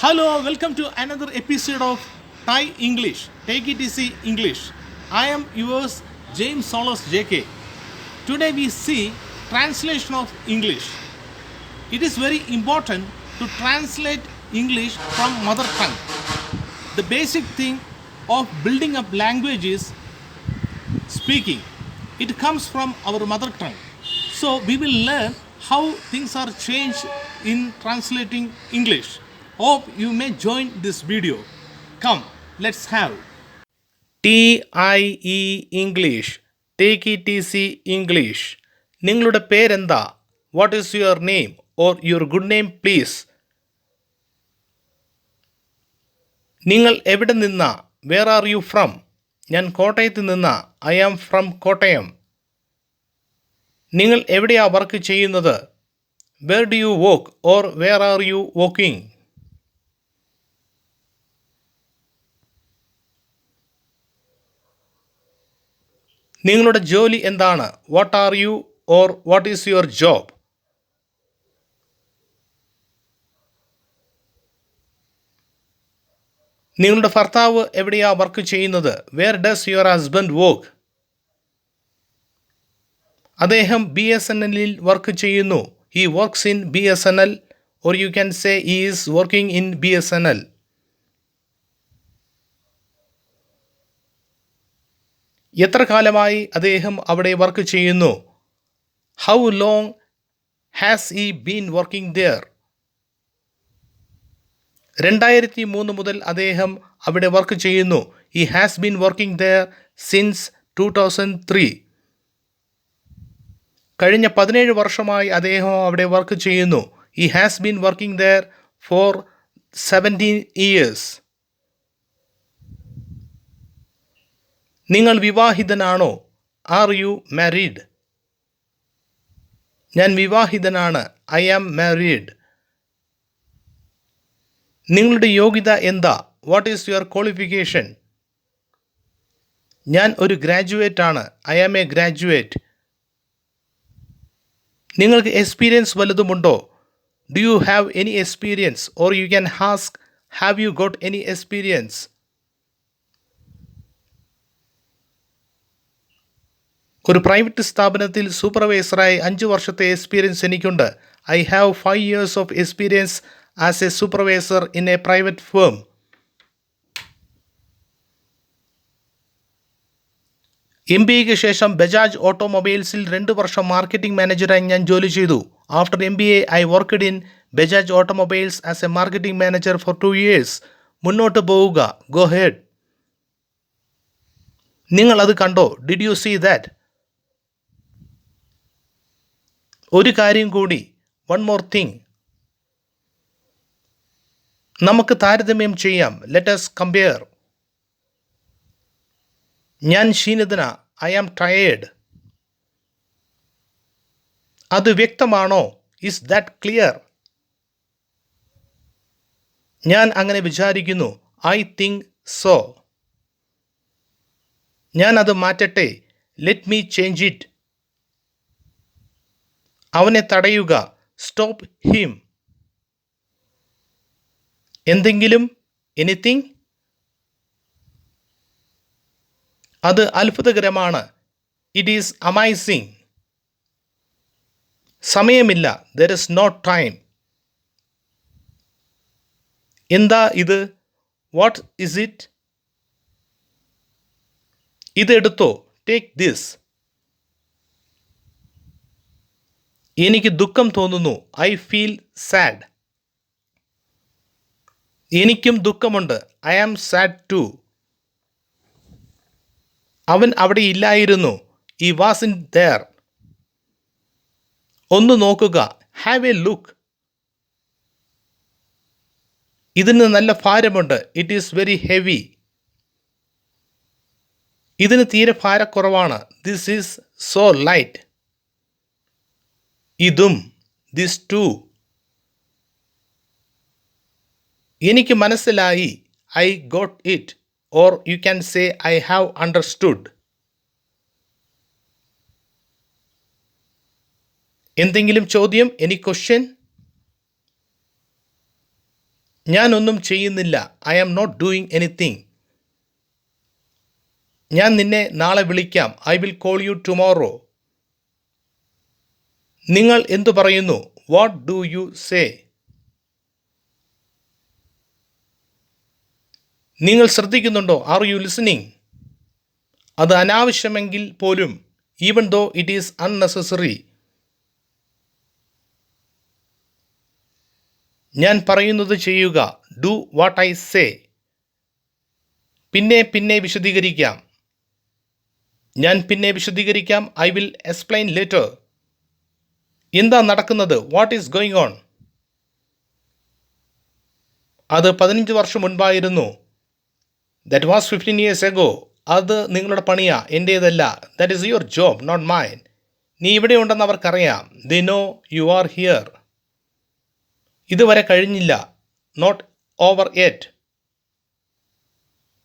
Hello, welcome to another episode of Thai English. Take it easy English. I am yours, James Solos JK. Today we see translation of English. It is very important to translate English from mother tongue. The basic thing of building up language is speaking. It comes from our mother tongue. So we will learn how things are changed in translating English. Hope you may join this video. Come, let's have TIE English. Take it easy English. നിങ്ങളുടെ പേരെന്താ? What is your name or your good name please? നിങ്ങൾ എവിടെ നിന്നാ? Where are you from? ഞാൻ കോട്ടയത്ത് നിന്നാ. I am from Kottayam. നിങ്ങൾ എവിടെയാ വർക്ക് ചെയ്യുന്നത്? Where do you work or where are you working? നിങ്ങളുടെ ജോലി എന്താണ്? What are you or what is your job? നിങ്ങളുടെ ഭർത്താവ് എവിടെയാ വർക്ക് ചെയ്യുന്നത്? Where does your husband work? അദ്ദേഹം BSNL വർക്ക് ചെയ്യുന്നു. He works in BSNL or you can say he is working in BSNL. എത്ര കാലമായി അദ്ദേഹം അവിടെ വർക്ക് ചെയ്യുന്നു? How long has he been working there? 2003 മുതൽ അദ്ദേഹം അവിടെ വർക്ക് ചെയ്യുന്നു. He has been working there since 2003. കഴിഞ്ഞ 17 വർഷമായി അദ്ദേഹം അവിടെ വർക്ക് ചെയ്യുന്നു. He has been working there for 17 years. നിങ്ങൾ വിവാഹിതനാണോ? Are you married? ഞാൻ വിവാഹിതനാണ്. I am married. നിങ്ങളുടെ യോഗ്യത എന്താ? What is your qualification? ഞാൻ ഒരു ഗ്രാജുവേറ്റ് ആണ്. I am a graduate. നിങ്ങൾക്ക് എക്സ്പീരിയൻസ് വല്ലതുമുണ്ടോ? Do you have any experience or you can ask have you got any experience? ഒരു പ്രൈവറ്റ് സ്ഥാപനത്തിൽ സൂപ്പർവൈസറായി 5 വർഷത്തെ എക്സ്പീരിയൻസ് എനിക്കുണ്ട്. I have 5 years of experience as a supervisor in a private firm. MBAക്ക് ശേഷം ബജാജ് ഓട്ടോമൊബൈൽസിൽ 2 വർഷം മാർക്കറ്റിംഗ് മാനേജറായി ഞാൻ ജോലി ചെയ്തു. After MBA I worked in Bajaj automobiles as a marketing manager for 2 years. മുന്നോട്ട് പോവുക. Go ahead. നിങ്ങൾ അത് കണ്ടോ? Did you see that? ഒരു കാര്യം കൂടി. One more thing. നമുക്ക് താരതമ്യം ചെയ്യാം. Let us compare. ഞാൻ ക്ഷീണിതനാ. I am tired. അത് വ്യക്തമാണോ? Is that clear? ഞാൻ അങ്ങനെ വിചാരിക്കുന്നു. I think so. ഞാൻ അത് മാറ്റട്ടെ. Let me change it. അവനെ തടയുക. Stop him. എന്തെങ്കിലും? എനിത്തിങ്? അത് അത്ഭുതകരമാണ്. It is amazing. സമയമില്ല. There is no time. എന്താ ഇത്? What is it? ഇതെടുത്തോ. Take this. എനിക്ക് ദുഃഖം തോന്നുന്നു. I feel sad. എനിക്കും ദുഃഖമുണ്ട്. I am sad too. അവൻ അവിടെ ഇല്ലായിരുന്നു. He wasn't there. ഒന്ന് നോക്കുക. Have a look. ഇതിന് നല്ല ഭാരമുണ്ട്. It is very heavy. ഇതിന് തീരെ ഭാരക്കുറവാണ്. This is so light. ഇതും. This too. എനിക്ക് മനസ്സിലായി. I got it or you can say I have understood. എന്തെങ്കിലും ചോദ്യം? Any question? ഞാനൊന്നും ചെയ്യുന്നില്ല. I am not doing anything. ഞാൻ നിന്നെ നാളെ വിളിക്കാം. I will call you tomorrow. നിങ്ങൾ എന്തു പറയുന്നു? What do you say? നിങ്ങൾ ശ്രദ്ധിക്കുന്നുണ്ടോ? Are you listening? അത് അനാവശ്യമെങ്കിൽ പോലും, even though it is unnecessary. ഞാൻ പറയുന്നത് ചെയ്യുക. Do what I say. പിന്നെ വിശദീകരിക്കാം. ഞാൻ പിന്നെ വിശദീകരിക്കാം. I will explain later. എന്താ നടക്കുന്നത്? What is going on? അത് 15 വർഷം മുൻപായിരുന്നു. That was 15 years ago. അത് നിങ്ങളുടെ പണിയാ, എൻ്റേതല്ല. That is your job, not mine. നീ ഇവിടെ ഉണ്ടെന്ന് അവർക്കറിയാം. They know you are here. ഇതുവരെ കഴിഞ്ഞില്ല. Not over yet.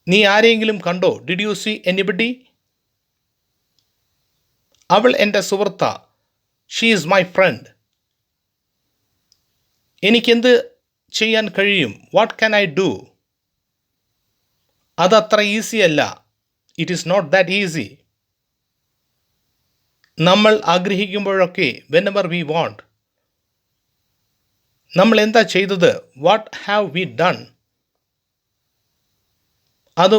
നീ ആരെയെങ്കിലും കണ്ടോ? Did you see anybody? അവൾ എൻ്റെ സുഹൃത്താ. She is my friend. എനിക്കെന്ത് ചെയ്യാൻ കഴിയും? What can I do? അതത്ര ഈസി അല്ല. It is not that easy. നമ്മൾ ആഗ്രഹിക്കുമ്പോഴൊക്കെ, വെനെവർ വി വാണ്ട്. നമ്മൾ എന്താ ചെയ്തത്? What have we done? അത്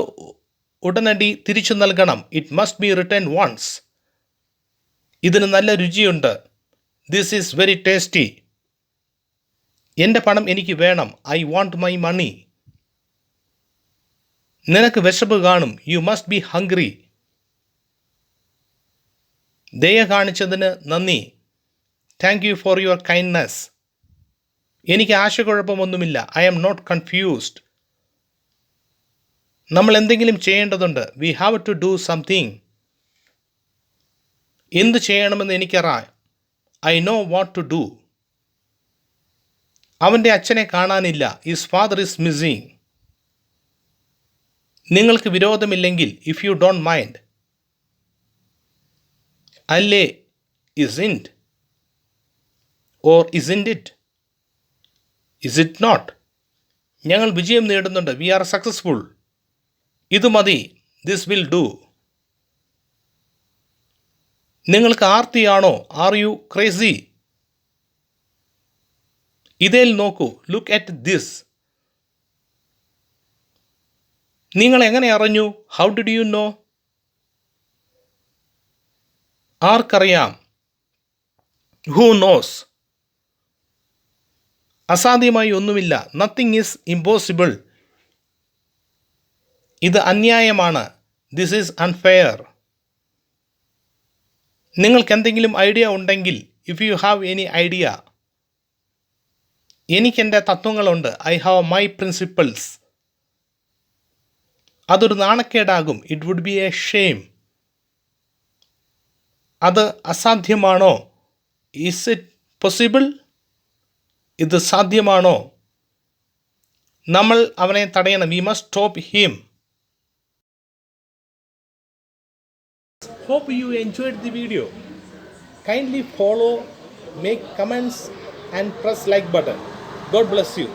ഉടനടി തിരിച്ചു നൽകണം. It must be return once. ഇതിന് നല്ല രുചിയുണ്ട്. This is very tasty. എൻ്റെ പണം എനിക്ക് വേണം. I want my money. നിനക്ക് വിശപ്പ് കാണും. You must be hungry. ദയ കാണിച്ചതിന് നന്ദി. Thank you for your kindness. എനിക്ക് ആശയക്കുഴപ്പമൊന്നുമില്ല. I am not confused. നമ്മൾ എന്തെങ്കിലും ചെയ്യേണ്ടതുണ്ട്. We have to do something. എന്ത് ചെയ്യണമെന്ന് എനിക്കറിയാം. I know what to do. അവൻ്റെ അച്ഛനെ കാണാനില്ല. His father is missing. നിങ്ങൾക്ക് വിരോധമില്ലെങ്കിൽ, ഇഫ് യു ഡോണ്ട് മൈൻഡ്. അല്ലേ? Isn't or isn't it? Is it not? ഞങ്ങൾ വിജയം നേടുന്നുണ്ട്. We are successful. ഇത് മതി. This will do. നിങ്ങൾക്ക് ആർത്തിയാണോ? Are you crazy? ഇതേൽ നോക്കൂ. Look at this. നിങ്ങൾ എങ്ങനെ അറിഞ്ഞു? How did you know? ആർക്കറിയാം? Who knows? അസാധ്യമായി ഒന്നുമില്ല. Nothing is impossible. ഇത് അന്യായമാണ്. This is unfair. നിങ്ങൾക്ക് എന്തെങ്കിലും ഐഡിയ ഉണ്ടെങ്കിൽ, if you have any idea. എനിക്കെൻ്റെ തത്വങ്ങളുണ്ട്. I have my principles. അതൊരു നാണക്കേടാകും. It would be a shame. അത് അസാധ്യമാണോ? Is it possible? ഇത് സാധ്യമാണോ? നമ്മൾ അവനെ തടയണം. We must stop him. Hope you enjoyed the video. Kindly follow, make comments and press like button. God bless you.